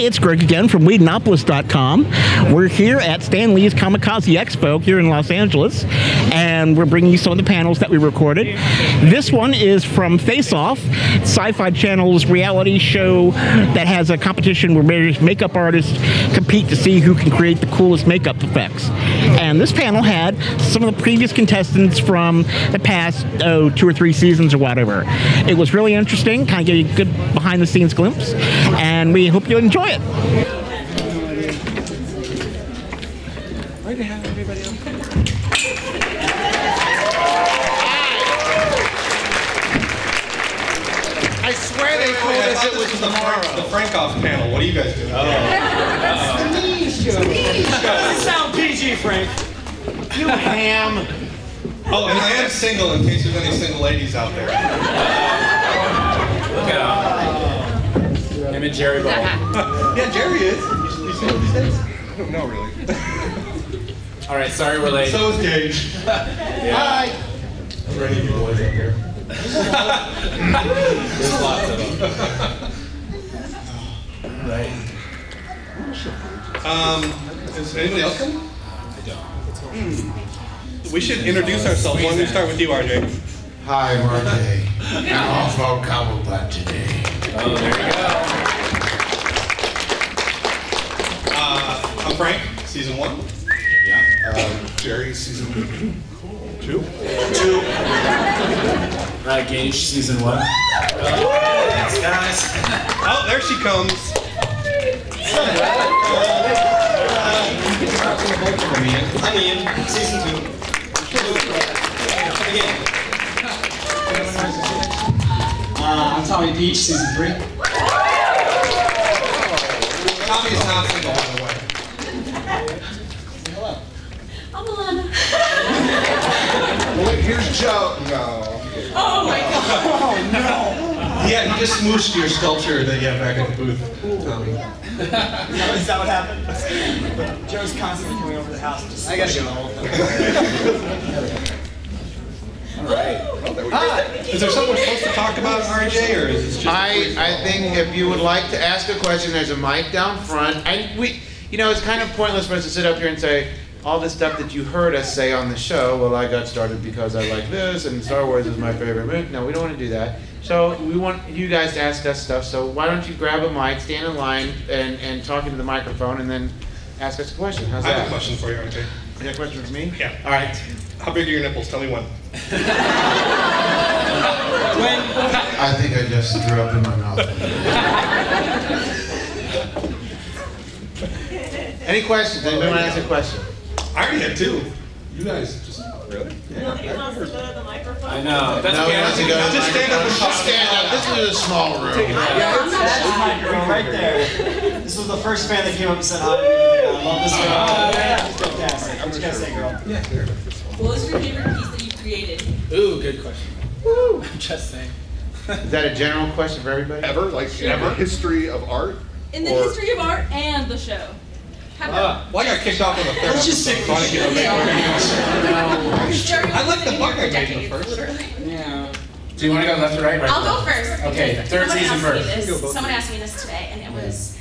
it's Greg again from Whedonopolis.com. We're here at Stan Lee's Comikaze Expo here in Los Angeles, and we're bringing you some of the panels that we recorded. This one is from Face Off, SyFy Channel's reality show that has a competition where various makeup artists compete to see who can create the coolest makeup effects. And this panel had some of the previous contestants from the past 2 or 3 seasons or whatever. It was really interesting, kind of gave you a good behind-the-scenes glimpse, and we hope you enjoy it. Why do you have everybody else? I swear they told us it was tomorrow. The Frank-Off panel. What are you guys doing? Doesn't sound PG, Frank. You ham. Oh, and I am single in case there's any single ladies out there. Look at him and Jerry Ball. Yeah, Jerry is. You see what he says? I don't know, really. All right, sorry we're late. So is Gage. Hi. I'm ready to be boys up here. There's lots of them. All right. Is anybody else coming? I don't. We should introduce ourselves. Why don't we start with you, RJ? Hi, I'm RJ. I'm off on Comikaze today. Oh, there you go. I'm Frank, season 1. Yeah. Jerry, season 2. Gage, season 1. Thanks, guys. Oh, there she comes. I'm Ian, season 2. Again. I'm Tommy Peach, season 3. Tommy is not single, by the way. Hello. I'm Alana. Well, here's Joe. No. Oh my god. Oh no. Yeah, he just smooshed your sculpture that you have back at the booth, Tommy. Is that what happened? Joe's constantly coming over to the house. I gotta go. Alright. Hi. Is there something we're supposed to talk about, RJ, or is this just? I think if you would like to ask a question, there's a mic down front. It's kind of pointless for us to sit up here and say all the stuff that you heard us say on the show. Well, I got started because I like this, and Star Wars is my favorite movie. No, we don't want to do that. So we want you guys to ask us stuff. So why don't you grab a mic, stand in line, and talk into the microphone, and then ask us a question. How's I that? have a question for you, RJ. You got a question for me? Yeah. All right. How big are your nipples? Tell me when. I think I just threw up in my mouth. Any questions? Anybody want to ask a question? I already had 2. You guys just really? Nobody wants to go to the microphone. I know. That's No, we want to go to the Just stand up and microphone. talk. Just stand up. This is a small room. That's my girl right there. This was the first fan that came up and said hi. I love this girl. She's fantastic. What you guys say, girl? What was your favorite piece that you created? Ooh, good question. Woo! I'm just saying. Is that a general question for everybody? Ever? Like, in the history of art? In the history of art and the show. Well, I got kicked off on the third. Let's just stick with I like the bucket I made the first. Literally. Yeah. Do you want to go left or right? I'll go first. Okay, third season first. Someone asked me this today, and it was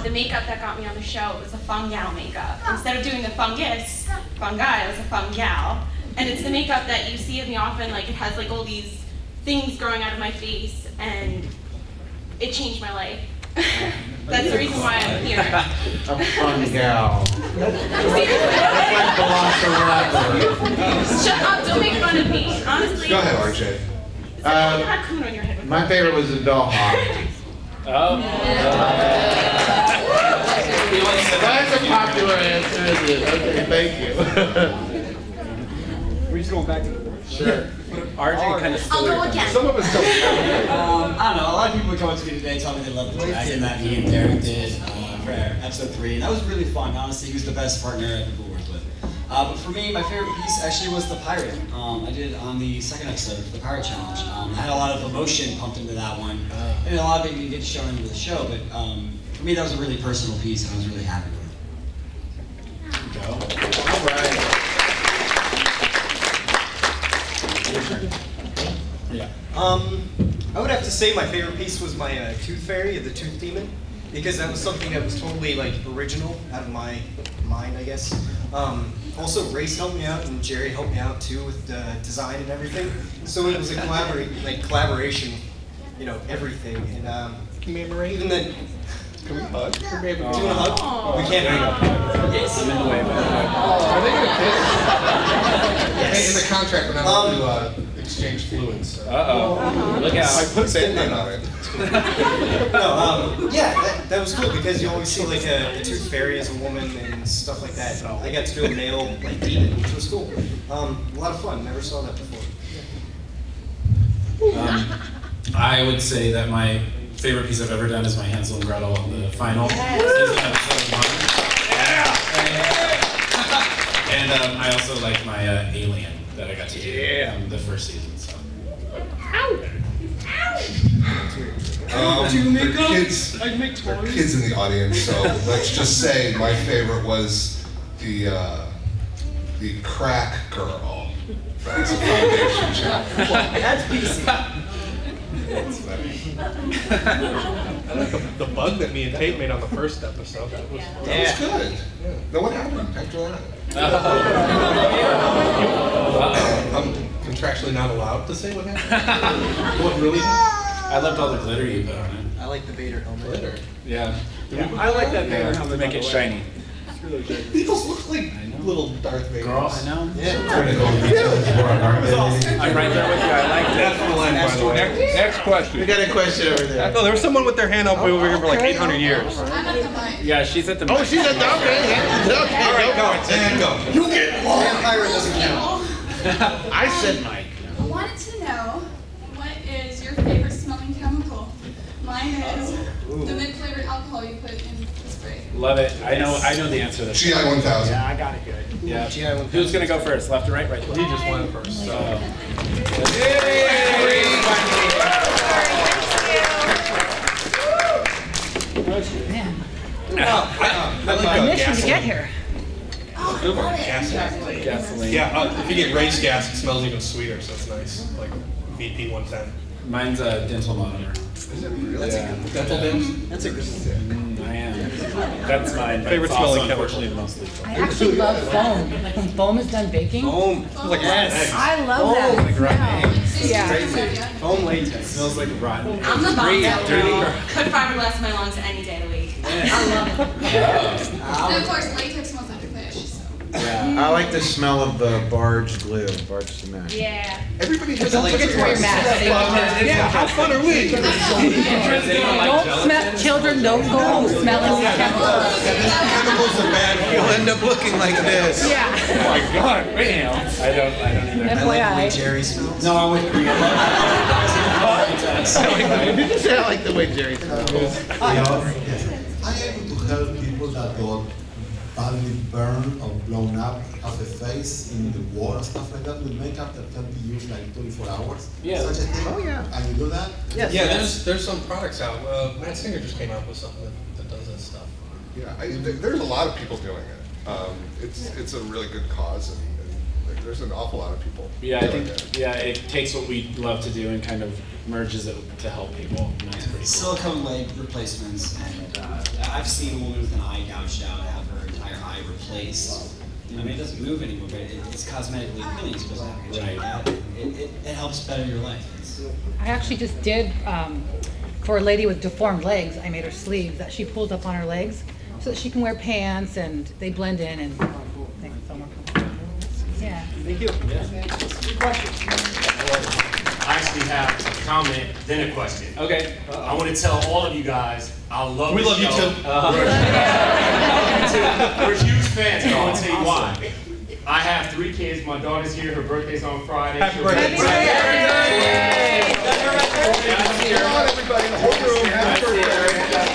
the makeup that got me on the show. It was the fungal makeup. Instead of doing the fungus, fungi, it was a fungal. And it's the makeup that you see of me often, like it has like all these things growing out of my face, and it changed my life. That's the reason why I'm here. A fun gal. Shut up, don't make fun of me. Honestly. Go ahead, RJ. You had coon on your head. My favorite was the doll hawk. Oh. That's a popular answer, isn't it? Okay, thank you. We're just going back and forth. Sure. RJ kind of I'll go again. Some of us don't. I don't know. A lot of people would come up to me today, tell me they loved the dragon that me and Derek did for episode 3, and that was really fun. Honestly, he was the best partner I ever worked with. But for me, my favorite piece actually was the pirate. I did it on the 2nd episode of the Pirate Challenge. I had a lot of emotion pumped into that one, and a lot of it didn't get shown into the show. But for me, that was a really personal piece, and I was really happy with it. Go. All right. Yeah. I would have to say my favorite piece was my Tooth Fairy, the Tooth Demon. because that was something that was totally like original out of my mind, I guess. Also, Race helped me out, and Jerry helped me out too with the design and everything. So it was a collaboration, you know, everything. And even then, Can we hug? do you want to hug? We can't hang up. Yes, I'm in the way. Are they gonna kiss? Hey, in the contract, we're not allowed to exchange fluids. So. Uh-oh. Look out. I put Sandman on it. No, yeah, that was cool because you always see like a tooth fairy as a woman and stuff like that. I got to do a male like demon, which was cool. A lot of fun. Never saw that before. I would say that my favorite piece I've ever done is my Hansel and Gretel, the final season episode of Mine. And I also like my Alien that I got to do in the first season. So. For kids in the audience, so let's just say my favorite was the crack girl. That's a foundation channel. That's PC. That's funny. I like the bug that me and Tate made on the first episode. That was good. Yeah. Then what happened after that? I'm contractually not allowed to say what happened. What really? I loved all the glitter you put on it. I like the Vader helmet. Glitter. Yeah. I like that Vader helmet. To make it shiny. It's really good. These look like little Darth Vader. Girl, I know. Yeah. I'm right there with you. I like That's that. the line, by the way. Next question. We got a question over there. Oh, there was someone with their hand up over here for like 800 years. Yeah, she's at the. Oh, she's at the okay. Okay, All right, go. And go. You get one. Vampire doesn't count. I said Mike. I wanted to know, what is your favorite smelling chemical? Mine is the mint-flavored alcohol you put in the spray. Love it. I know the answer to this. GI 1000. Yeah, I got it good. Yeah. Who's gonna go first? Left or right? Right. He just went first. So. I like mission to get here. Good one. Gasoline. Yeah, if you get race gas, it smells even sweeter, so it's nice. Like VP 110. Mine's a dental monitor. Is it really? Dental dims? That's a good one. I am. That's mine. But Favorite it's also, smelling unfortunately, the most lethal. I actually love foam. Like when foam is done baking. Foam. Like Yes. I love that smell. Yeah. Foam latex. It smells like rotten. I'm the Dirty girl. girl. Could fiberglass in my lungs any day of the week. And of course, latex smells like fish. So. Yeah. I like the smell of the barge glue, barge cement. Yeah. Everybody has Don't forget to wear your mask. Yeah, how fun are we? Don't smell. Children, don't go home smelling the chemicals. Chemicals are bad. You'll end up looking like this. Yeah. Oh my God. Wait, I don't either. I like the way FYI. Jerry smells. No, I went green. Did you say I like the way Jerry smells? I am able to help people that got badly burned or blown up of the face in the wall and stuff like that with makeup that can be used like 24 hours. Yeah. Such a thing. Oh, yeah. And you do that? Yeah, there's some products out. Matt Singer just came out with something that does that stuff. Yeah, there's a lot of people doing it. It's a really good cause, and there's an awful lot of people. Yeah, I doing think it takes what we love to do and kind of merges it to help people. And that's pretty cool. Silicone leg replacements, and I've seen a woman with an eye gouged out have her entire eye replaced. I mean, it doesn't move anymore, but it's cosmetically appealing. It's supposed to have a Right. that. It helps better your life. I actually just did, for a lady with deformed legs, I made her sleeves that she pulls up on her legs so that she can wear pants and they blend in and make it so more comfortable. Yeah. Thank you. Good question. I actually have a comment, then a question. Okay. I want to tell all of you guys, I love We the love you show. too. We're huge fans, and I want to tell you why. I have 3 kids. My daughter's here. Her birthday's on Friday. Happy birthday. Come on, everybody in the whole room. Happy birthday.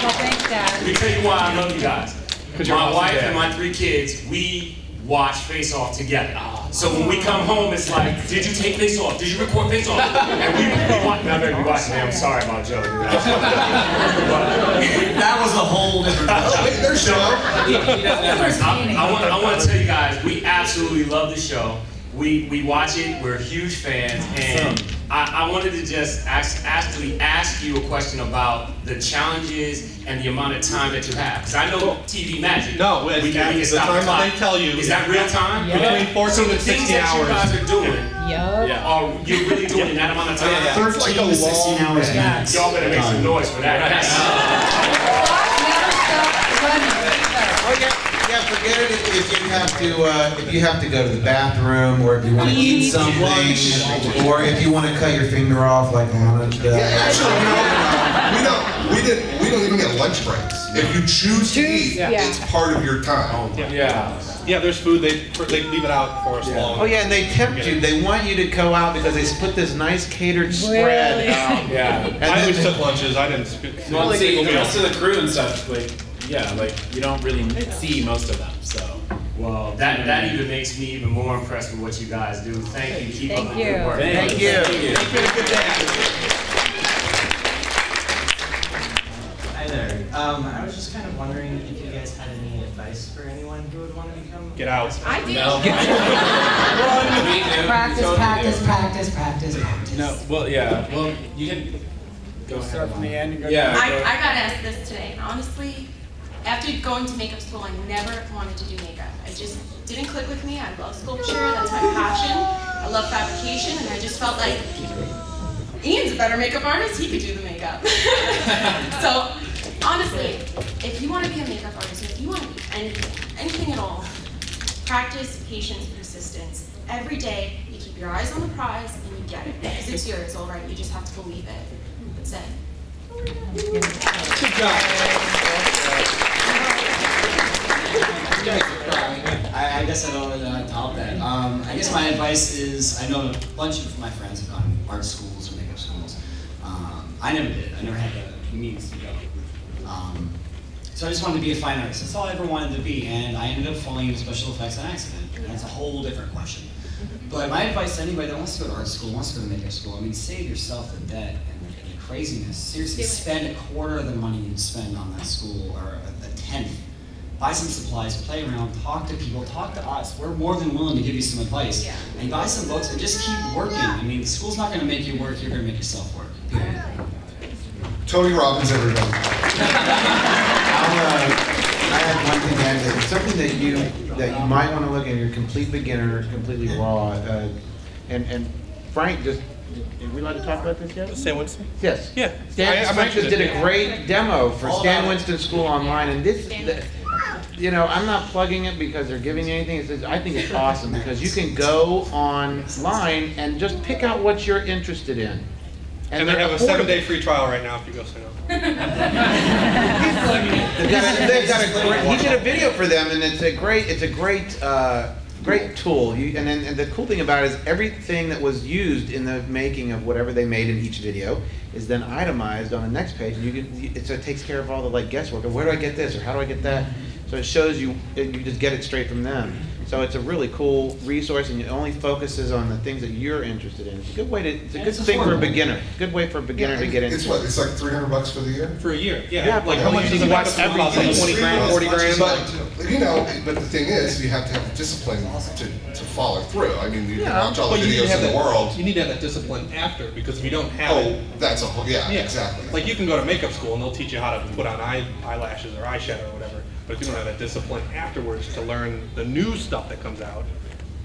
Well, thanks, Dad. Let me tell you why I love you guys. you're My awesome wife dad. and my 3 kids, we watch Face Off together. So when we come home, it's like, did you take Face Off? Did you record Face Off? And we watch. Now, baby, watch me. I'm sorry about Joe. That was a whole different. Oh, wait, there's Joe. I want to tell you guys, we absolutely love the show. We watch it. We're huge fans, and I wanted to just actually ask you a question about the challenges and the amount of time that you have. Because I know TV magic. No, we it's can the stop time the clock. that they tell you. Is that real time? Between 14 and 16 hours. So the things that you guys are doing, Yup. are you really doing in that amount of time? 13 to 16 hours max. Y'all better make some noise for that. Yeah, forget it if you have to go to the bathroom, or if you want to eat something, or if you want to cut your finger off like on it. Actually, we don't even get lunch breaks. If you choose to eat, it's part of your time. Yeah, there's food. They leave it out for us long. Oh yeah, and they tempt you. They want you to go out because they put this nice catered spread out. And I always took lunches. I didn't. Well, see, the rest of the crew and stuff, like, you don't really see most of them, so. Well, that even makes me even more impressed with what you guys do. Thank you. Keep up the good work. Thank you. It's been a good day. Hi there. I was just kind of wondering if you guys had any advice for anyone who would want to become. Get out. I do. No. Practice. No, well, yeah. Well, you can go Start from the end and go Yeah. I got asked this today. Honestly, after going to makeup school, I never wanted to do makeup. I just didn't click with me. I love sculpture. That's my passion. I love fabrication, and I just felt like Ian's a better makeup artist. He could do the makeup. So, honestly, if you want to be a makeup artist, if you want to be anything at all, practice, patience, persistence. Every day, you keep your eyes on the prize, and you get it. Because it's yours, all right? You just have to believe it. That's it. Good job. I guess I don't really top that. I guess my advice is, I know a bunch of my friends have gone to art schools or makeup schools. I never did. I never had the means to go. So I just wanted to be a fine artist. That's all I ever wanted to be, and I ended up falling into special effects on accident. And that's a whole different question. But my advice to anybody that wants to go to art school, wants to go to makeup school, I mean, save yourself the debt and the craziness. Seriously, spend a quarter of the money you'd spend on that school, or a tenth. Buy some supplies, play around, talk to people, talk to us. We're more than willing to give you some advice. And buy some books and just keep working. I mean, the school's not going to make you work, you're going to make yourself work. Period. Tony Robbins, everybody. I have one thing to add. It's something that you might want to look at. You're a complete beginner, completely raw, and Frank just. Are we allowed to talk about this yet? Stan Winston? Yes. Yeah. Frank just did a great demo for Stan Winston School Online, and this, you know, I'm not plugging it because they're giving you anything. I think it's awesome because you can go online and just pick out what you're interested in. And they have a 7-day free trial right now if you go sign up. He did a video for them, and it's a great tool. And the cool thing about it is everything that was used in the making of whatever they made in each video is then itemized on the next page. And it takes care of all the guesswork of where do I get this or how do I get that. So it shows you just get it straight from them. So it's a really cool resource, and it only focuses on the things that you're interested in. It's a good way to. It's a good thing for a beginner. Good way for a beginner to get into. It's what? It's like $300 for the year. For a year, yeah. Yeah, Like how much does it cost? Everything, 20 grand, 40 grand. But but the thing is, you have to have the discipline to follow through. I mean, you can watch all the videos in the world. You need to have that discipline after, because if you don't have it, that's a whole exactly. Like you can go to makeup school and they'll teach you how to put on eyelashes or eyeshadow or whatever. But if you don't have that discipline afterwards to learn the new stuff that comes out,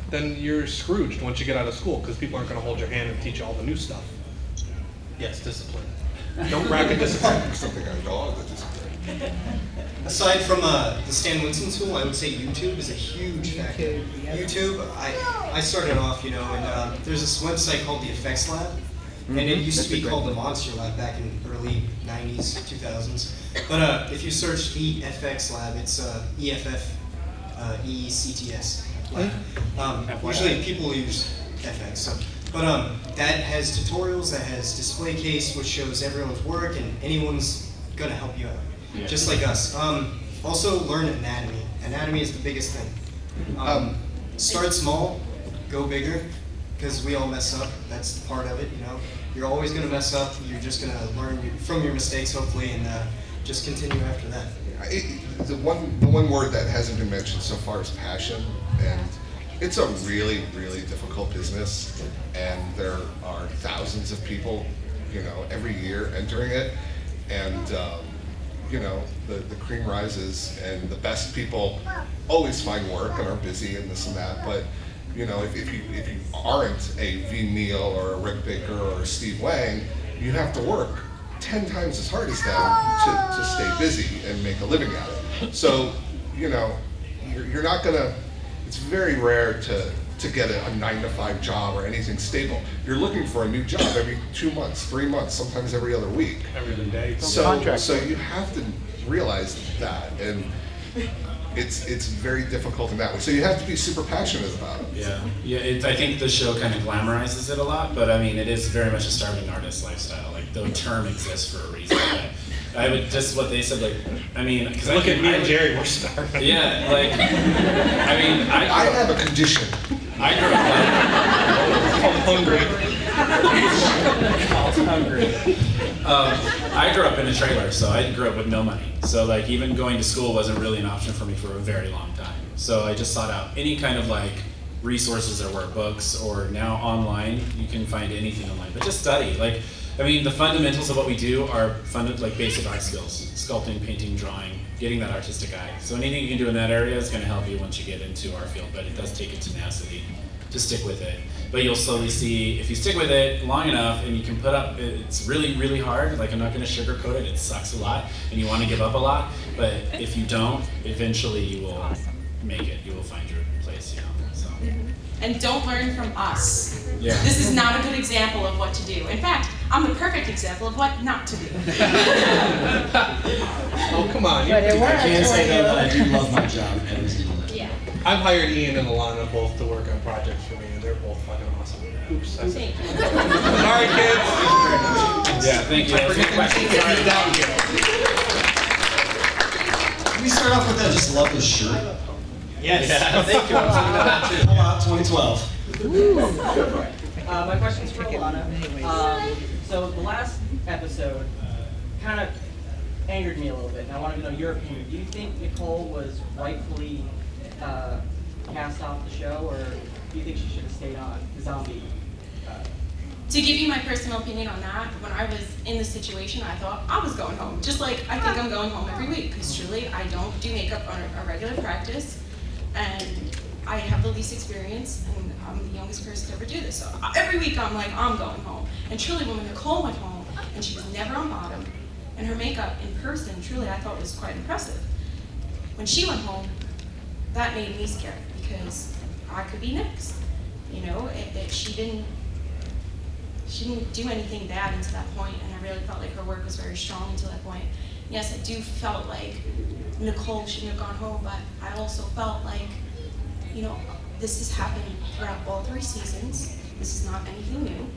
then you're Scrooged once you get out of school, because people aren't going to hold your hand and teach you all the new stuff. Yes, discipline. Don't rack a discipline. Something I know the discipline. Aside from the Stan Winston School, I would say YouTube is a huge factor. YouTube, I started off, and there's this website called the Effects Lab. And it used to be called the Monster Lab back in early 90s, 2000s. But if you search the FX Lab, it's EFF-ECTS. Usually people use FX. But that has tutorials, that has display case, which shows everyone's work, and anyone's going to help you out, just like us. Also, learn anatomy. Anatomy is the biggest thing. Start small, go bigger, because we all mess up. That's part of it, You're always going to mess up. You're just going to learn from your mistakes, hopefully, and just continue after that. The one word that hasn't been mentioned so far is passion. And it's a really, really difficult business, and there are thousands of people, you know, every year entering it, and you know, the cream rises, and the best people always find work and are busy and this and that, but you know, if you aren't a V. Neal or a Rick Baker or a Steve Wang, you have to work 10 times as hard as them to stay busy and make a living at it. So, you know, you're not gonna, it's very rare to get a 9-to-5 job or anything stable. You're looking for a new job every 2 months, 3 months, sometimes every other week. Every other day. So you have to realize that, and it's very difficult in that way. So you have to be super passionate about it. Yeah. I think the show kind of glamorizes it a lot, but I mean, it is very much a starving artist lifestyle. Like the term exists for a reason. I would just what they said, like, I mean, because look at me and Jerry, we're starving. Yeah, like, I mean, I have a condition. I grew up like, called hungry. I grew up in a trailer, so I grew up with no money. So like even going to school wasn't really an option for me for a very long time. So I just sought out any kind of like resources. There were books, or now online, you can find anything online, but just study. Like, I mean, the fundamentals of what we do are like basic art skills: sculpting, painting, drawing, getting that artistic eye. So anything you can do in that area is going to help you once you get into our field, but it does take a tenacity to stick with it. But you'll slowly see, if you stick with it long enough and you can put up, it's really, really hard. Like, I'm not going to sugarcoat it, it sucks a lot, and you want to give up a lot, but if you don't, eventually you will make it. You will find your place, you know, so. And don't learn from us. Yeah. This is not a good example of what to do. In fact, I'm the perfect example of what not to do. Oh, come on. I can say though that I do love my job every single day. Yeah. I've hired Ian and Alana both to work on projects for me, and they're both fucking awesome. Oops. Thank you. All right, kids. Yeah, thank you. Can we start off with that? Just love this shirt. Yes. Yeah. Thank you. Pull out 2012. My question's for Alana. So the last episode kind of angered me a little bit, and I wanted to know your opinion. Do you think Nicole was rightfully cast off the show, or do you think she should have stayed on the zombie? To give you my personal opinion on that, when I was in the situation, I thought I was going home. Just like I think I'm going home every week, because truly I don't do makeup on a regular practice, and I have the least experience, and I'm the youngest person to ever do this. So every week I'm like, I'm going home. And truly when Nicole went home, and she was never on bottom, and her makeup in person, truly I thought was quite impressive. When she went home, that made me scared, because I could be next. You know, she didn't do anything bad until that point, and I really felt like her work was very strong until that point. Yes, I do felt like Nicole shouldn't have gone home, but I also felt like, you know, this has happened throughout all 3 seasons. This is not anything new.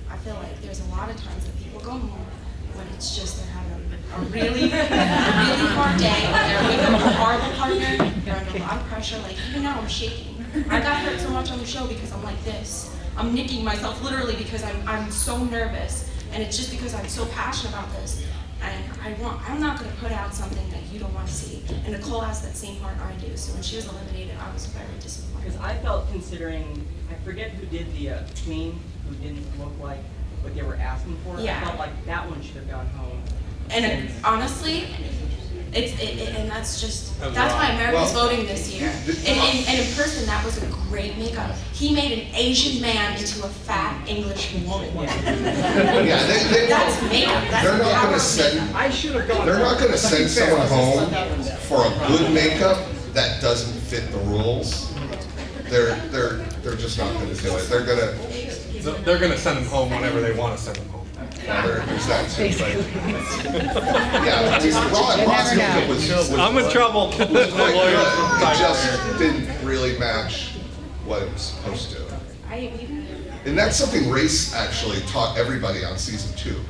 I feel like there's a lot of times that people go home when it's just they're having a really, really hard day, or they're with a horrible partner, they're under a lot of pressure. Like, even now I'm shaking. I got hurt so much on the show because I'm like this. I'm nicking myself literally because I'm so nervous, and it's just because I'm so passionate about this, and I'm not going to put out something that you don't want to see. And Nicole has that same heart I do, so when she was eliminated, I was very disappointed. Because I felt, considering, I forget who did the queen, who didn't look like what they were asking for. Yeah. I felt like that one should have gone home. And honestly, and that's just, That's that's why America's well, voting this year. And in person, that was a great makeup. He made an Asian man into a fat English woman. Yeah, that's makeup. That's they're not going to power send. makeup. I should have gone. They're not going to send someone home for a good makeup that doesn't fit the rules. They're just not going to do it. They're going to send them home whenever they want to send them home. There's that too, but yeah, I mean, was I'm in trouble. quite good. It just didn't really match what it was supposed to. And that's something Race actually taught everybody on season 2.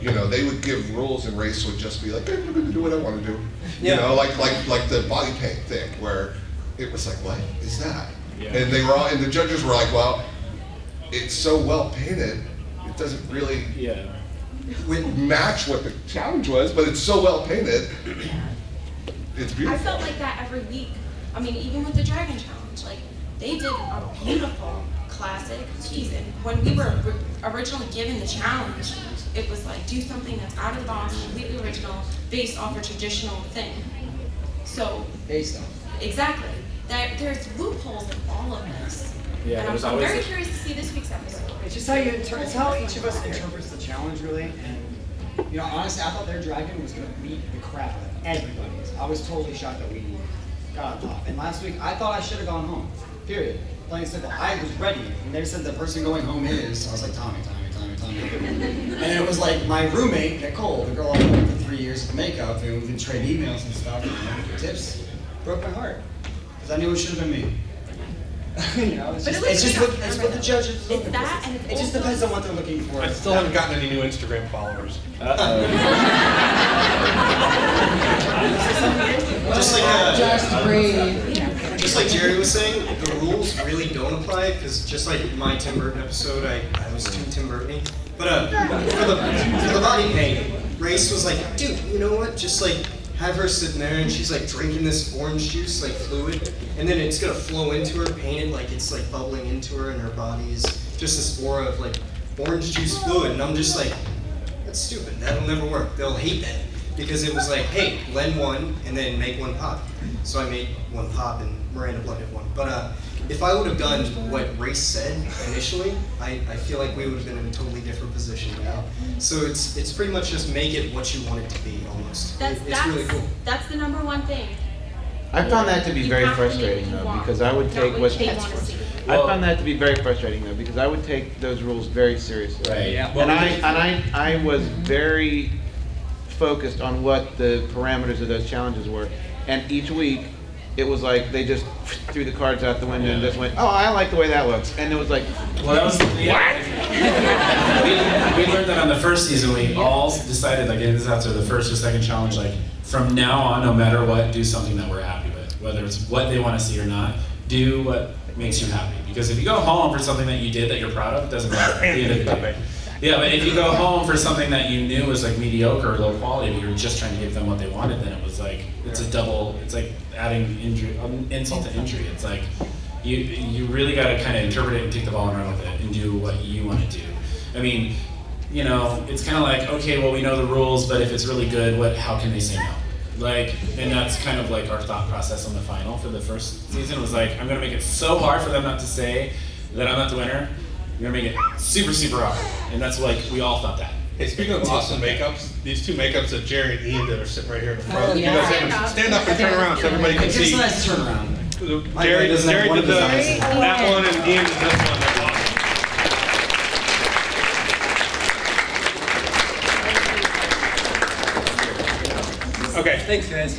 You know, they would give rules, and Race would just be like, I'm going to do what I want to do. You know, like the body paint thing, where it was like, what is that? Yeah. And they were all, and the judges were like, well, it's so well painted, it doesn't really match what the challenge was, but it's so well painted, it's beautiful. I felt like that every week. I mean, even with the Dragon Challenge, like, they did a beautiful classic piece. And when we were originally given the challenge, it was like, do something that's out of the box, completely original, based off a traditional thing. So, based on. Exactly. There's loopholes in all of this. Yeah, and I'm very curious to see this week's episode. It's just how it's how each of us interprets the challenge, really. And you know, honestly, I thought their dragon was going to beat the crap out of everybody's. I was totally shocked that we got on top. And last week, I thought I should have gone home. Period. Plain and simple. I was ready. And they said the person going home is. I was like, Tommy. And it was like my roommate, Nicole, the girl I've known for 3 years of makeup, and we've been trading emails and stuff, and tips. Broke my heart. Because I knew it should have been me. You know, it's just what the judges look for. It just depends on what they're looking for. I still haven't gotten any new Instagram followers. Just like Jerry was saying, the rules really don't apply because just like my Tim Burton episode, I was too Tim Burton-y. But for the body paint, Race was like, dude, you know what? Just like have her sitting there and she's like drinking this orange juice, like fluid, and then it's gonna flow into her, painted like it's like bubbling into her, and her body is just this aura of like orange juice fluid. And I'm just like, that's stupid. That'll never work. They'll hate that because it was like, hey, blend one and then make one pop. So I made one pop and Miranda blended one. But if I would have done what Race said initially, I feel like we would have been in a totally different position now. So it's pretty much just make it what you want it to be, almost. It's really cool. That's the #1 thing. I found that to be very frustrating though, because I would take what I found that to be very frustrating though, because I would take those rules very seriously. Right. Yeah. And I was very focused on what the parameters of those challenges were, and each week it was like they just threw the cards out the window and just went, oh, I like the way that looks, and it was like, well, that was what? we learned that on the first season. We all decided, like, this is after the first or second challenge, like from now on, no matter what, do something that we're happy with, whether it's what they want to see or not. Do what makes you happy, because if you go home for something that you did that you're proud of, it doesn't matter at the end of the day. Yeah, but if you go home for something that you knew was like mediocre or low quality, but you were just trying to give them what they wanted, then it was like, it's a double, it's like adding insult to injury. It's like, you really got to kind of interpret it and take the ball and run with it and do what you want to do. I mean, you know, it's kind of like, okay, well, we know the rules, but if it's really good, how can they say no? Like, and that's kind of like our thought process on the final for the first season was like, I'm going to make it so hard for them not to say that I'm not the winner. You're gonna make it super, super hard. And that's like, we all thought that. Hey, speaking of awesome makeups, these two makeups that Jerry and Ian did are sitting right here in the front. Oh, yeah. You guys stand up and turn around so everybody can see. It's a nice turnaround. Jerry did that one and Ian did this one. Okay. Thanks, guys.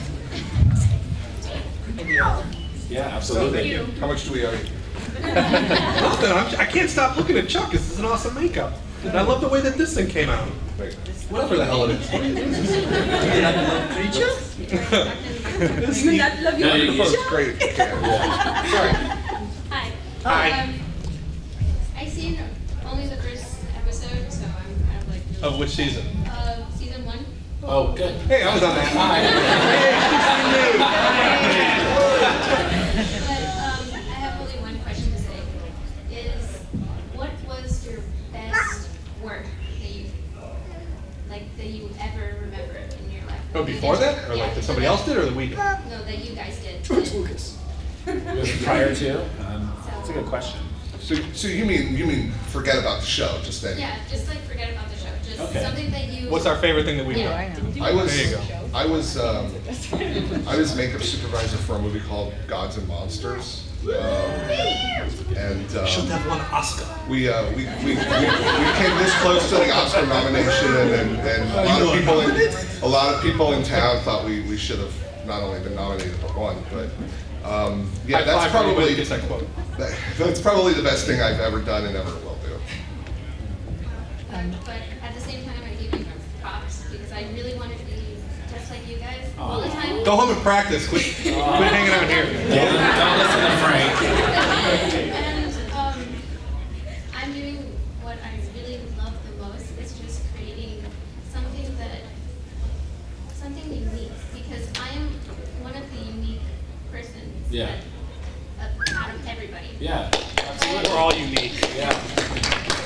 Yeah, absolutely. How much do we owe you? Nothing. I can't stop looking at Chuck. This is an awesome makeup. And I love the way that this thing came out. Whatever the hell it is. What are you doing? Isn't that love you? It's great. Sorry. Hi. Hi. I seen only the first episode, so I'm kind of like. Of which season? Season 1. Oh, good. Hey, I was on that. But I have only one question to say. Is what was your best work that you ever remember in your life? Oh, before that? Or like that somebody else did or that we did? No, that you guys did. Lucas. Prior to? That's a good question. So you mean forget about the show, just then? Yeah, just like forget about the show. Just Okay. something that you. What's our favorite thing that we've done? I was There you go. I was makeup supervisor for a movie called Gods and Monsters. And Should have won an Oscar. we came this close to the Oscar nomination, and a lot of people in town thought we should have not only been nominated but won. But yeah, that's probably the best thing I've ever done and ever will do. But at the same time, I give you props because I really wanted to be just like you guys all the time. Go home and practice. Quit hanging out here. Don't listen to Frank. And I'm doing what I really love the most is just creating something unique, because I am one of the unique persons Yeah. out of everybody. Yeah, absolutely. We're all unique. Yeah.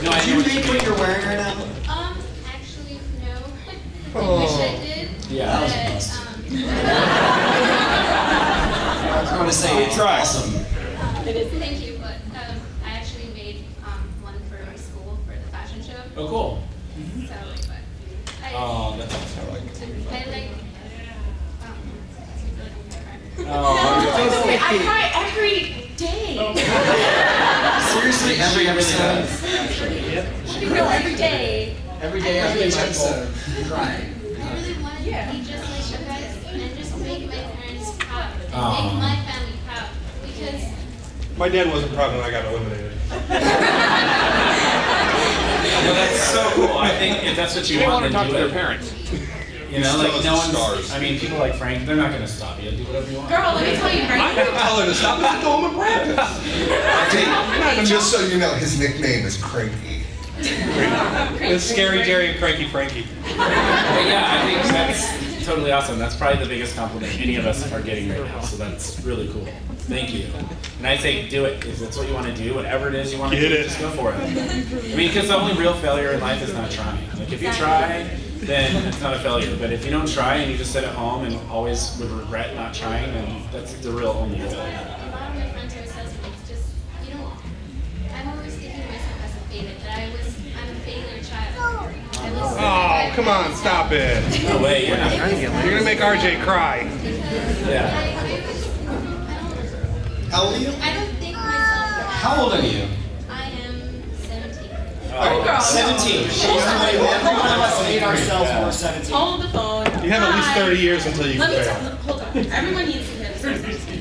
No, I Do you make what you're wearing right now? Actually, no. I Oh. wish I did. Yeah. But, I was going to say it's Try. awesome. It is. Thank you, but I actually made one for my school for the fashion show. Oh, cool. So, but I That's awesome. like. Oh, I cry every day. Seriously, every episode? No, every day. Every day, every episode. Crying. I really wanted to be just like you guys and just make my parents proud and Aw. make my family proud because My dad wasn't proud when I got eliminated. Well, that's so cool. I think if that's what you want, then talk do to their it. parents. You know, like no one's. I mean, people like Frank, they're not going to stop you. Do whatever you want. Girl, let me tell you right I'm going to tell her to stop and go home and practice. And just so you know, his nickname is Cranky. It's Scary Jerry and Cranky Frankie. But yeah, I think that's totally awesome. That's probably the biggest compliment any of us are getting right now. So that's really cool. Thank you. And I say do it. If that's what you want to do, whatever it is you want to do, just go for it. I mean, because the only real failure in life is not trying. Like if you try, then it's not a failure. But if you don't try and you just sit at home and always would regret not trying, then that's the real only failure. a lot of my friends always says to me, it's just, you know, I'm always thinking of myself as a failure, that I'm a failure child. Oh, come on, stop it. No way, you're not. You're going to make RJ cry. Yeah. How old are you? I don't think myself. How old are you? I am 17. Oh, girl. 17. Every one of us made ourselves more 17. Hold the phone. You have at least 30 years until you Let can me fail. hold on. Everyone needs to hear this.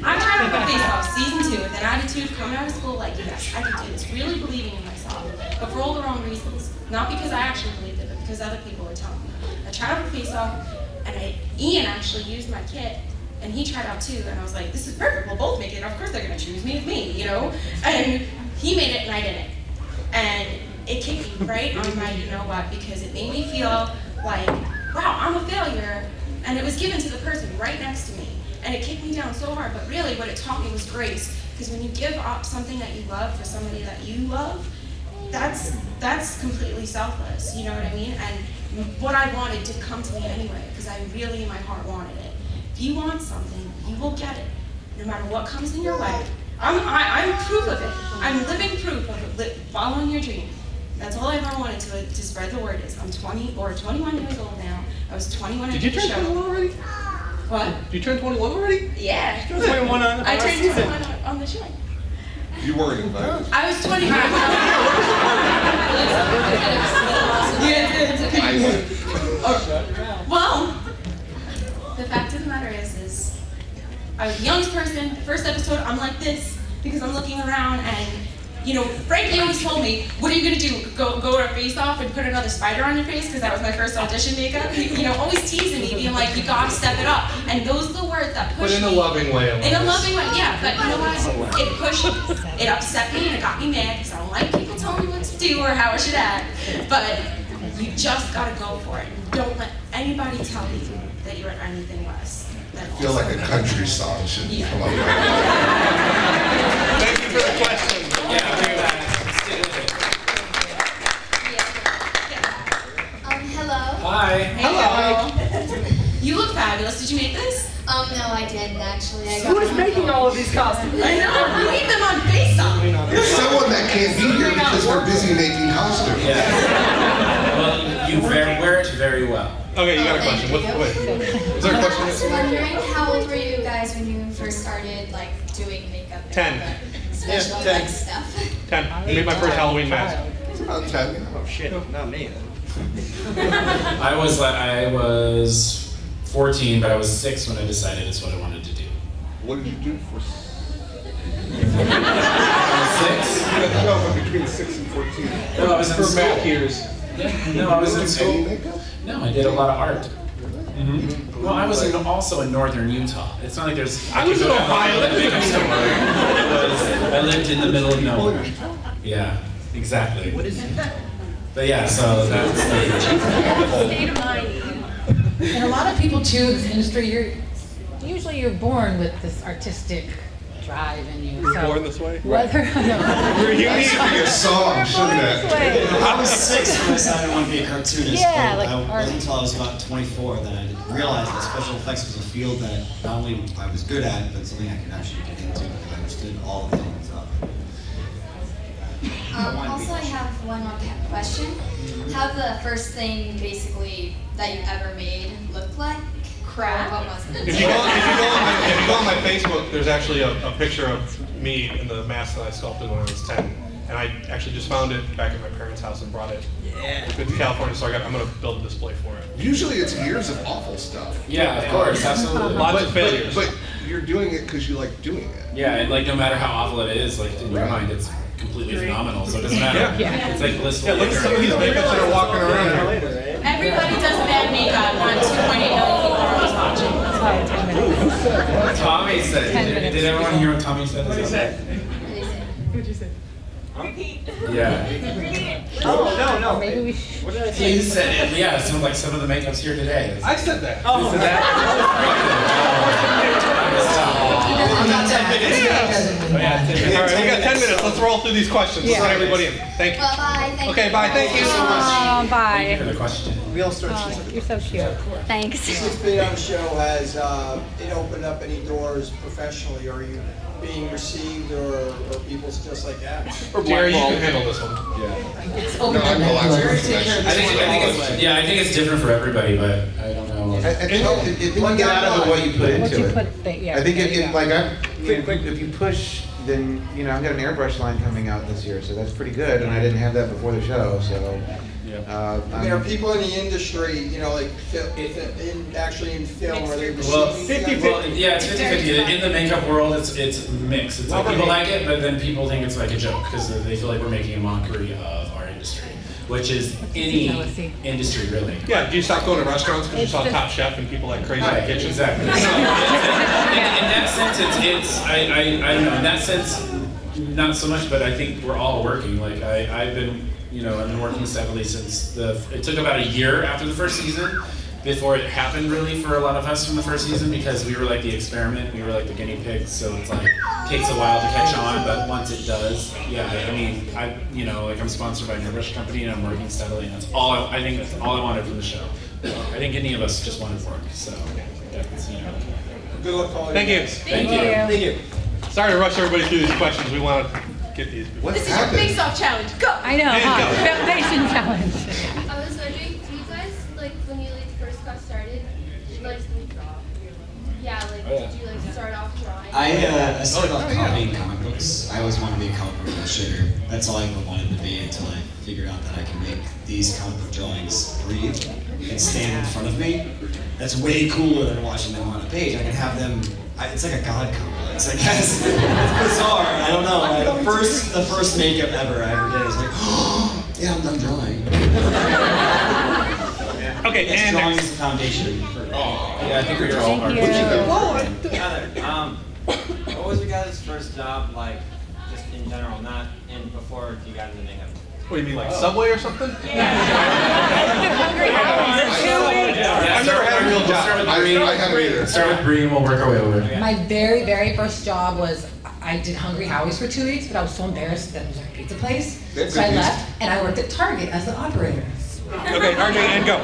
I tried out for Face Off season 2 with an attitude coming out of school like, yes, I can do this, really believing in myself, but for all the wrong reasons. Not because I actually believed it, but because other people were telling me. I tried out for Face Off, and Ian actually used my kit, and he tried out too, and I was like, this is perfect, we'll both make it, of course they're gonna choose me, it's me, you know? And he made it and I didn't. And it kicked me right on my you know what, because it made me feel like, wow, I'm a failure, and it was given to the person right next to me. And it kicked me down so hard, but really what it taught me was grace, because when you give up something that you love for somebody that you love, that's completely selfless, you know what I mean? And what I wanted did come to me anyway, because I really in my heart wanted it. If you want something, you will get it, no matter what comes in your way. I'm proof of it. I'm living proof of it, following your dream. That's all I ever wanted to spread the word is. I'm 21 years old now. I was 21 Did you turn 21 already? What? Did you turn 21 already? Yeah. You turned 21 on I turned 21 on the show. You weren't invited. I was 25. Well, the fact of the matter is I was the youngest person. First episode, I'm like this because I'm looking around and, you know, Frankie always told me, what are you gonna do? Go to a face off and put another spider on your face? Because that was my first audition makeup. You know, always teasing me, being like, you gotta step it up. And those are the words that push me. But in a loving way. In a loving way, yeah. But you know what? It pushed me. It upset me and it got me mad because I don't like people telling me what to do or how I should act. But you just gotta go for it. And don't let anybody tell you that you're anything less. I feel like a country song should come up. Thank you for the question. Yeah, stick with it. Hello. Hi. Hello. You look fabulous. Did you make this? No, I didn't actually. Who is making all of these costumes? I know. We need them on Face Off. There's someone that can't be here because we're busy making costumes. Yeah. Well, you wear it very well. Okay, you got a question. Wait. Is there a I was question? wondering, how old were you guys when you first started like doing makeup? And 10. special effects stuff. 10. I made my first Halloween mask. About 10. Oh shit, not me. I was 14, but I was 6 when I decided it's what I wanted to do. What did you do for 6? No, but between 6 and 14. No, I was in For school. math years. No, I was in school. Makeup? No, I did a lot of art. Mm-hmm. Well, I was also in northern Utah. It's not like there's. I was in Ohio. I lived in the middle of nowhere. Yeah, exactly. What is it? But yeah, so that's the State of mind. And a lot of people too in this industry, you're born with this artistic driving you. You were So born this way? whether You need to be a song, shouldn't it? I was 6 when I decided I wanted to be a cartoonist. Yeah, but like I art. wasn't until I was about 24 that I realized that special effects was a field that not only I was good at, but something I could actually get into because I understood all the things of it. Also, I have one more question. How the first thing basically that you ever made looked like? Crap. What was it? If you go on my Facebook, there's actually a picture of me in the mask that I sculpted when I was 10. And I actually just found it back at my parents' house and brought it to California, so I'm going to build a display for it. Usually it's years of awful stuff. Yeah, of course, absolutely. Lots of failures. But you're doing it because you like doing it. Yeah, and like no matter how awful it is, like in your mind, it's completely phenomenal. So it doesn't matter. Yeah. It's like blissful. Yeah, look at some of these makeups that are walking around here. Everybody does bad makeup. Not 2.8 million people are always watching. That's why 10 minutes. Tommy said. 10 minutes. Did everyone hear what Tommy said? What did he say? What'd you say? Yeah. Oh, no. Maybe we should. He said it. Yeah, some of the makeups here today. I said that. Oh, You said that? We got 10 minutes. All right, we got 10 minutes. Let's roll through these questions. Let's let everybody in. Thank you. Bye. Thank Okay, bye. Thank you so much. Thank you for Bye. the question. We all start Oh, you're so cute. Thanks. This video show has it opened up any doors professionally? Are you being received or people just like that? Or Jerry, you can handle this one. No, I'm relaxing. I think it's different for everybody, but I don't know. I think you get out of it what you put into it. Yeah, I think there you go. if you push, then I've got an airbrush line coming out this year, so that's pretty good, and I didn't have that before the show, so. I mean, are people in the industry, like actually in film, are they receiving? Yeah, it's 50-50. In the makeup world, it's mixed. It's like people like it, but then people think it's like a joke because they feel like we're making a mockery of our industry, which is any industry, really. Yeah, do you stop going to restaurants because you saw Top Chef and people like crazy in the kitchen? Exactly. So, in that sense, I don't know. In that sense, not so much, but I think we're all working. Like I've been working steadily since it took about a year after the first season before it happened really for a lot of us from the first season because we were like the experiment, we were like the guinea pigs, so it's like, takes a while to catch on, but once it does, I'm sponsored by an airbrush company and I'm working steadily and that's all I think that's all I wanted from the show. I think any of us just wanted work, so that's, Good luck to all Thank you. Thank you. Sorry to rush everybody through these questions. We want to get these. This is your face-off challenge. Go! I know, foundation challenge. I was wondering, do you guys, when you first got started, did you draw? Yeah, did you start off drawing? I started off copying comic books. I always wanted to be a comic book illustrator. That's all I ever wanted to be until I figured out that I can make these comic book drawings breathe and stand in front of me. That's way cooler than watching them on a page. I can have them. It's like a god complex, I guess. It's bizarre. I don't know. The first makeup ever I ever did, I was like, oh, yeah, I'm done drawing. Okay, and drawing is the foundation for. Yeah, I think we're all. What was your guys' first job like, just in general, not before you got into makeup? What do you mean, like Subway or something? I've never had a real job. I haven't either. Start with Bree and we'll work our way over. My very, very first job was, I did Hungry Howie's for 2 weeks, but I was so embarrassed that it was like a pizza place. So I left and I worked at Target as the operator. Okay, RJ, and go.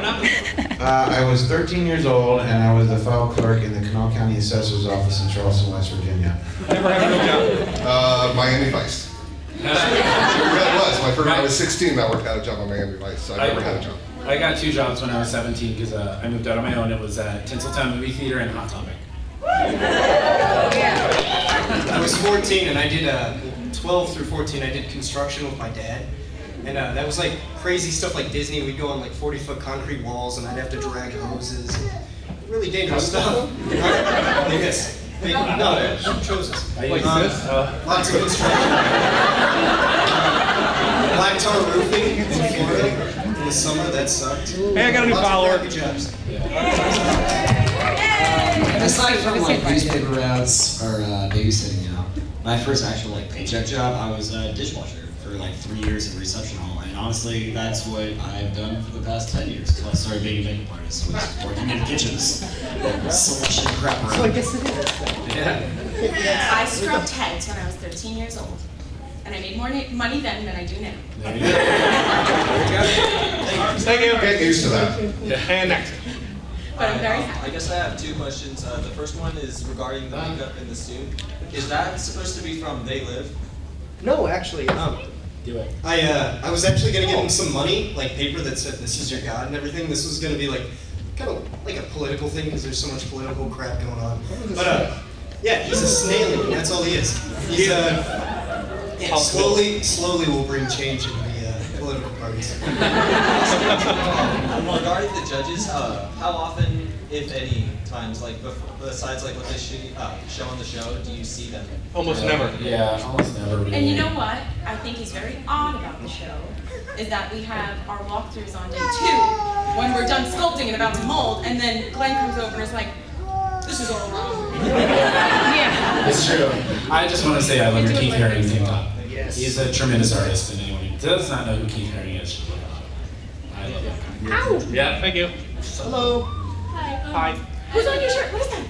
I was 13 years old and I was the file clerk in the Kanawha County Assessor's Office in Charleston, West Virginia. Never had a real job. Miami Vice. That was my first. I was 16. I worked at a job on Miami Vice, so I never had a job. I got 2 jobs when I was 17 because I moved out on my own. It was at Tinseltown Movie Theater and Hot Topic. I was 14 and I did 12 through 14. I did construction with my dad, and that was like crazy stuff like Disney. We'd go on like 40-foot concrete walls, and I'd have to drag hoses. Really dangerous stuff. Like this. No, they chose us. Like this? Lots of construction. Black tar roofing in Florida in the summer. That sucked. Hey, I got a new follower. Aside from newspaper routes or babysitting, my first actual paycheck job, I was a dishwasher for 3 years in a reception hall, and honestly, that's what I've done for the past 10 years until I started being a makeup artist, was working in kitchens, slushing crap around. So I guess it is. Yeah. I scrubbed heads when I was 13 years old. And I made more money then than I do now. There you go. Thank you. Get used to that. And next. But I'm very happy. I guess I have two questions. The first one is regarding the makeup in the suit. Is that supposed to be from They Live? No, actually, Do it. I was actually gonna give him some money, like paper that said "This is your God" and everything. This was gonna be like kind of like a political thing because there's so much political crap going on. But yeah, he's a snail, and that's all he is. He's yeah, slowly we'll bring change in the political parties. Regarding the judges, how often, if any, times, like besides like what they show on the show, do you see them? Almost never. Yeah, almost never. Really. And you know what I think is very odd about the show is that we have our walkthroughs on day 2 when we're done sculpting and about to mold, and then Glenn comes over and is like, "This is all wrong." Yeah, it's true. I just want to say I love your Keith Haring tank top. He's a tremendous artist, and anyone who does not know who Keith Haring is, I love that guy. Ow! Yeah, thank you. Hello. Hi. Hi. Who's on your shirt? What is that?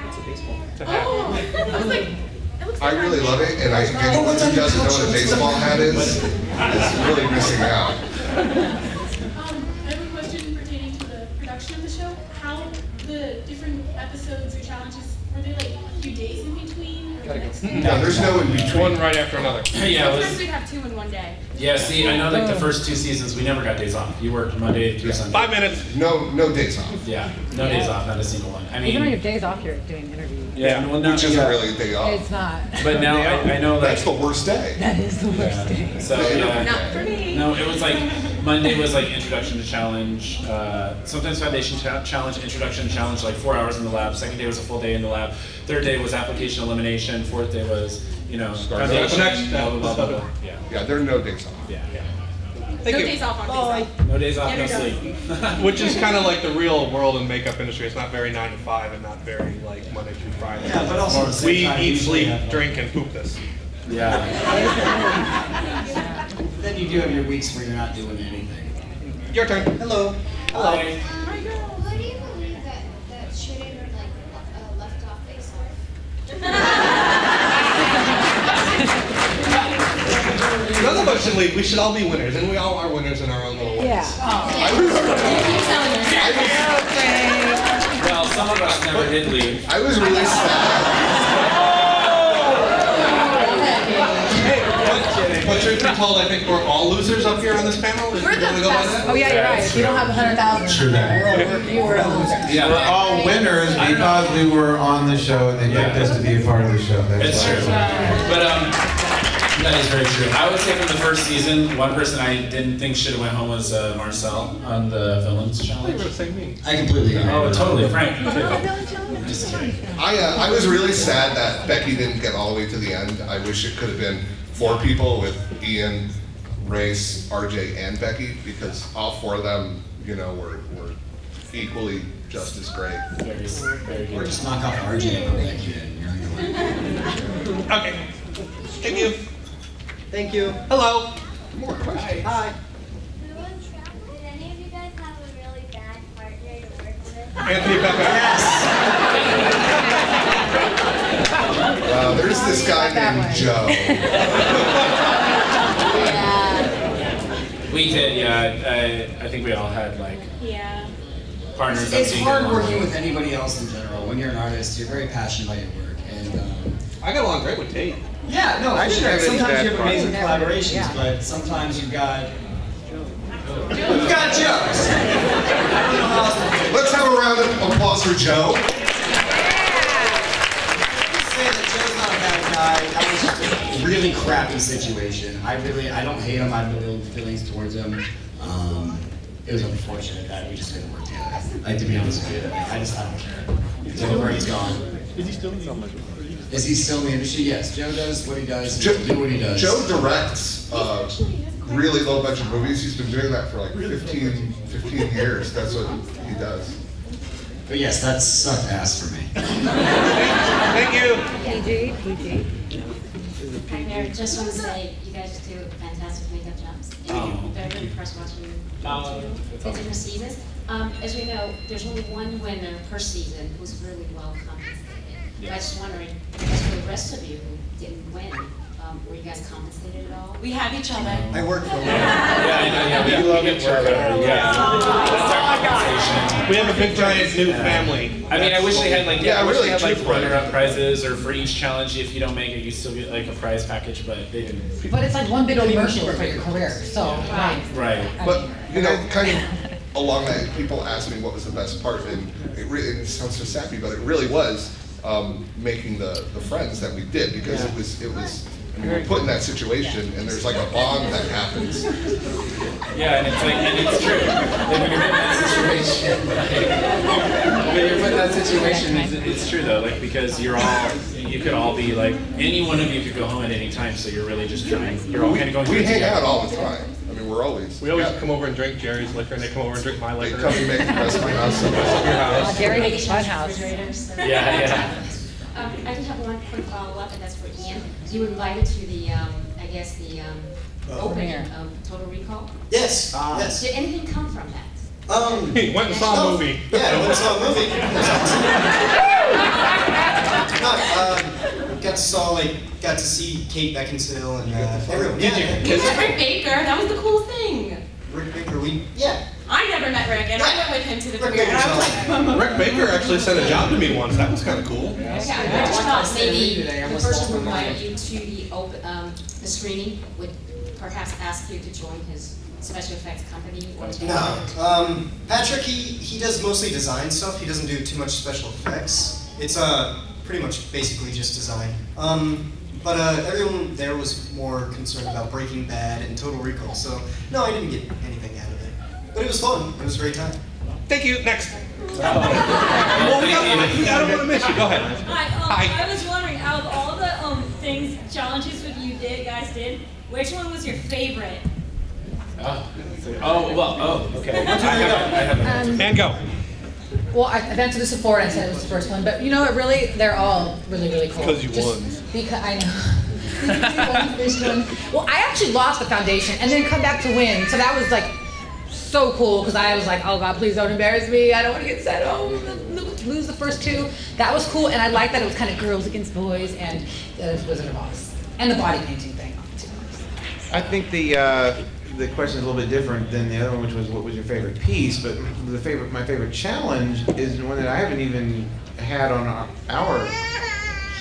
It's a baseball. It's a hat. Oh, I was like, it looks I really love it, and I think anyone who doesn't know what a baseball hat is really missing out. I have a question pertaining to the production of the show. How the different episodes or challenges, were there like a few days in between? Or the next day? No, there's no in between. One right after another. Yeah, it Sometimes was, we'd have 2 in one day. yeah, see, I know like the first 2 seasons, we never got days off. You worked Monday through Sunday. 5 minutes. No days off. Yeah, no days off, not a single one. I Even on mean, your days off, you're doing interviews. yeah, well, now, Which isn't really a day off. It's not. but now I know like That's the worst day. That is the worst day. So yeah, Not for me. no, it was like Monday was like introduction to challenge, sometimes foundation challenge, introduction to challenge, like 4 hours in the lab. Second day was a full day in the lab. Third day was application elimination. Fourth day was, you know, foundation, blah, blah, blah, blah, blah. Yeah. Yeah, there are no days off. Yeah. No days off on days off. No days off, no Never sleep. Which is kind of like the real world in makeup industry. It's not very 9 to 5 and not very like Monday through Friday. Yeah, but also at the same we time, eat, usually sleep, have- drink, and poop this. Yeah. Then you do have your weeks where you're not doing anything. Your turn. Hello. Hello. Who do you believe that shouldn't like left off Face Off? None of us should leave. We should all be winners, and we all are winners in our own little ways. Yeah. Well, some of us never did leave. I was really sad. But truth be told, I think we're all losers up here on this panel. Is it gonna go by that? Oh yeah, you're right. If you don't have 100,000, True that. you were a loser. Yeah, We're all winners because we were on the show and they picked us to be a part of the show. it's why. true. But that is very true. I would say from the first season, one person I didn't think should have went home was Marcel on the villains challenge. I completely agree. Oh, totally, Frank. Just kidding. I was really sad that Becky didn't get all the way to the end. I wish it could have been 4 people with Ian, Race, RJ, and Becky, because all 4 of them, you know, were equally just as great. Very, very Or good. just knock off RJ and put Becky in. You're on your way. Okay. Thank you. Thank you. Hello. More questions. Hi. Did any of you guys have a really bad partner to work with? Anthony Becker. There's this guy named Joe. We did, yeah. I think we all had like Yeah. partners. that It's seemed hard along. working with anybody else in general. When you're an artist, you're very passionate about your work, and I got along great with Tate. yeah, no, I for didn't sure. have any Sometimes bad you have amazing partners. collaborations, Yeah. but sometimes you've got jokes. Let's have a round of applause for Joe. Say that Joe's not a bad guy. That was just a really crappy situation. I don't hate him. I have no feelings towards him. It was unfortunate that we just didn't work together. Like, to be honest with you, I just don't care. So where he's gone. Is he still in the industry? Is he still in the industry? Yes. Joe does what he does. He'll do what he does. Joe directs really low budget movies. He's been doing that for like 15 years. That's what he does. But yes, that sucked ass for me. Thank you. PG. Hi there, just want to say you guys do fantastic makeup jobs. Very impressed watching you do different seasons. As we know, there's only one winner per season who's really well compensated. I was just wondering, as rest of you who didn't win, were you guys compensated at all? We have each other. I work for them. We love each other. We have a big giant new family. I mean, I wish they had like I wish really they had like truthfully. runner-up prizes, or for each challenge, if you don't make it, you still get like a prize package. But they didn't. But it's like one big commercial for your career, so. Right. But you know, kind of along that, people ask me what was the best part, and it sounds so sappy, but it really was making the friends that we did, because it was. I mean, we're put in that situation, and there's like a bond that happens. Yeah, and it's like, and it's true. When you're put in that situation, it's true though. Like, because you could all be like, any one of you could go home at any time. So you're really just trying. You're all kind of going. We hang out all the time. I mean, we always come over and drink Jerry's liquor, and they come over and drink my liquor. They come and make the rest of my house. Your house. Jerry makes a fun house. Yeah. I did have one quick follow-up, and that's for Ian. You were invited to the, I guess, the opening of Total Recall? Yes, yes. Did anything come from that? He went and saw a movie. Yeah, I went and saw a movie. Got to see Kate Beckinsale and everyone. You met Rick Baker. That was the coolest thing. Rick Baker, I never met Rick, and I went with him to the premiere. And I was like, Rick Baker actually sent a job to me once. That was kind of cool. Yeah, I just thought maybe the person who invited you to the screening would perhaps ask you to join his special effects company or No. Patrick, he does mostly design stuff. He doesn't do too much special effects. It's pretty much basically just design. But everyone there was more concerned about Breaking Bad and Total Recall, so no, I didn't get anything out of it. But it was fun. It was a great time. Thank you. Next. Well, I don't want to miss you. Go ahead. Hi. I was wondering, out of all the challenges that you guys did, which one was your favorite? Okay. I have and go. Well, I've answered this before, and I said it was the first one, but you know, they're all really, really cool. Because you won. Because I know. Well, I actually lost the foundation and then come back to win, so that was like so cool, because I was like, oh God, please don't embarrass me. I don't want to get sent home, lose the first two. That was cool, and I liked that it was kind of girls against boys, and it was Wizard of Oz. And the body painting thing, too. I think the question is a little bit different than the other one, which was what was your favorite piece, but my favorite challenge is one that I haven't even had on our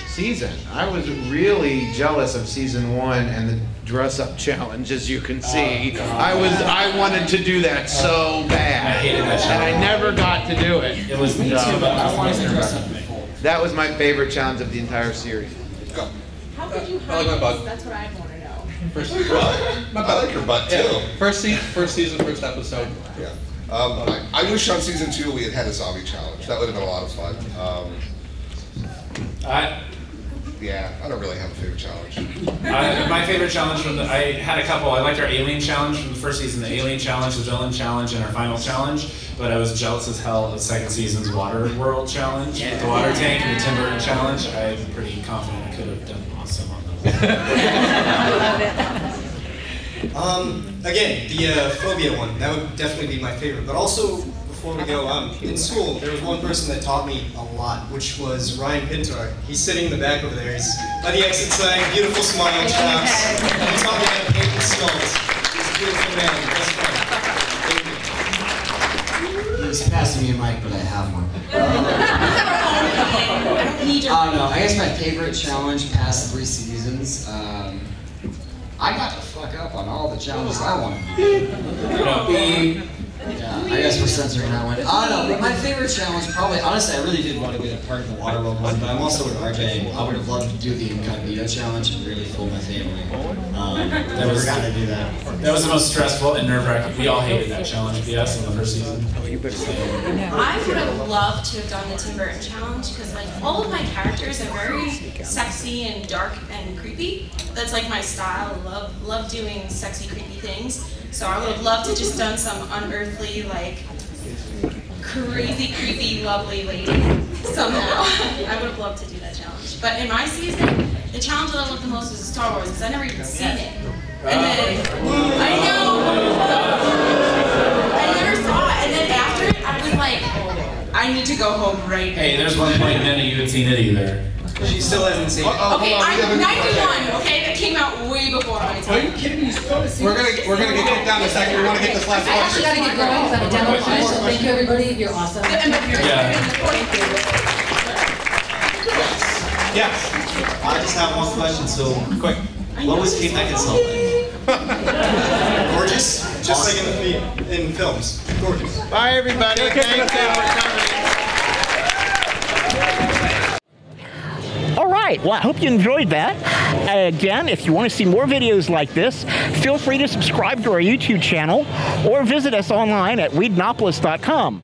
season. I was really jealous of season 1 and the dress-up challenge, as you can see. I wanted to do that so bad, I hated that challenge. and I never got to do it. It was me too, but I wanted to dress up before. That was my favorite challenge of the entire series. How could you I like my butt. That's what I want to know. First, I like your butt too. Yeah. First season, first episode. Yeah. I wish on season 2 we had a zombie challenge. That would have been a lot of fun. Yeah, I don't really have a favorite challenge. My favorite challenge I had a couple. I liked our alien challenge from the first season, the alien challenge, the villain challenge, and our final challenge. But I was jealous as hell of second season's water world challenge, with the water tank and the Tim Burton challenge. I'm pretty confident I could have done awesome on those. Again, the phobia one, that would definitely be my favorite. But also, before we go, in school, there was one person that taught me a lot, which was Ryan Pintar. He's sitting in the back over there. He's on the exit sign, beautiful smile, chops. He taught me how to paint the skulls. He's a beautiful man, best friend. He was passing me a mic, but I have one. I guess my favorite challenge past 3 seasons, I got to fuck up on all the challenges I wanted to do. Yeah, I guess we're censoring that one. I don't know, but my favorite challenge probably, honestly, I really did want to be a part of the water world one, but I'm also with RJ. I would have loved to do the incognito challenge and really fool my family. Never got to do that. That was the most stressful and nerve-wracking. We all hated that challenge, yes, in the first season. I would have loved to have done the Tim Burton challenge, because like all of my characters are very sexy and dark and creepy. That's like my style. Love doing sexy, creepy things. So I would have loved to just done some unearthly, like crazy, creepy, lovely lady somehow. I would have loved to do that challenge. But in my season, the challenge that I loved the most was Star Wars, because I never even seen it. And then I never saw it. And then after it, I was like, I need to go home right now. Hey, there's one point none of you had seen it either. She still hasn't seen it. Okay, I'm 91, okay? That came out way before my time. Are you kidding me? We're gonna get kicked down in a second. We want to get this last I actually got to get going because I have a demo finish, so thank you everybody, you're awesome. Yes. I just have one question, so quick. What was Kate Beckinsale like? Gorgeous, just like in films. Gorgeous. Bye, everybody. Thank you for coming. All right, well, I hope you enjoyed that. Again, if you want to see more videos like this, feel free to subscribe to our YouTube channel or visit us online at Whedonopolis.com.